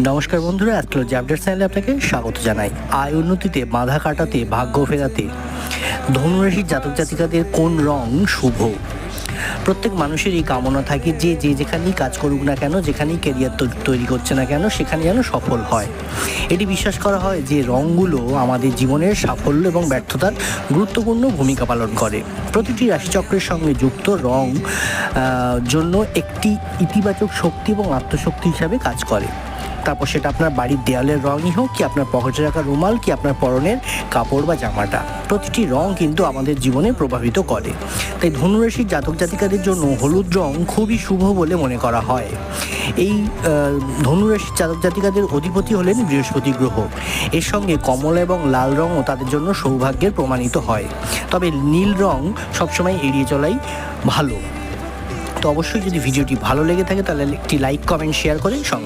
নমস্কার বন্ধুরা, astrology update চ্যানেলে আপনাকে স্বাগত জানাই। আয় উন্নতিতে বাধা কাটাতে, ভাগ্য ফেরাতে ধনুরাশির জাতক জাতিকাদের কোন রং শুভ? প্রত্যেক মানুষেরই কামনা থাকে যে যেখানেই কাজ করুক না কেন, যেখানেই ক্যারিয়ার তৈরি করছে না কেন, সেখানে যেন সফল হয়। এটি বিশ্বাস করা হয় যে রঙগুলো আমাদের জীবনের সাফল্য এবং ব্যর্থতার গুরুত্বপূর্ণ ভূমিকা পালন করে। প্রতিটি রাশিচক্রের সঙ্গে যুক্ত রং জন্য একটি ইতিবাচক শক্তি এবং আত্মশক্তি হিসাবে কাজ করে। তারপর সেটা আপনার বাড়ির দেয়ালের রঙই হোক, কি আপনার পকেটে রাখা রুমাল, কি আপনার পরনের কাপড় বা জামাটা, প্রতিটি রং কিন্তু আমাদের জীবনে প্রভাবিত করে। তাই ধনুরাশির জাতক জাতিকাদের জন্য হলুদ রং খুবই শুভ বলে মনে করা হয়। এই ধনুরাশির জাতক জাতিকাদের অধিপতি হলেন বৃহস্পতি গ্রহ। এর সঙ্গে কমলা এবং লাল রঙও তাদের জন্য সৌভাগ্যের প্রমাণিত হয়। তবে নীল রং সবসময় এড়িয়ে চলাই ভালো। তো অবশ্যই যদি ভিডিওটি ভালো লেগে থাকে তাহলে একটি লাইক, কমেন্ট, শেয়ার করে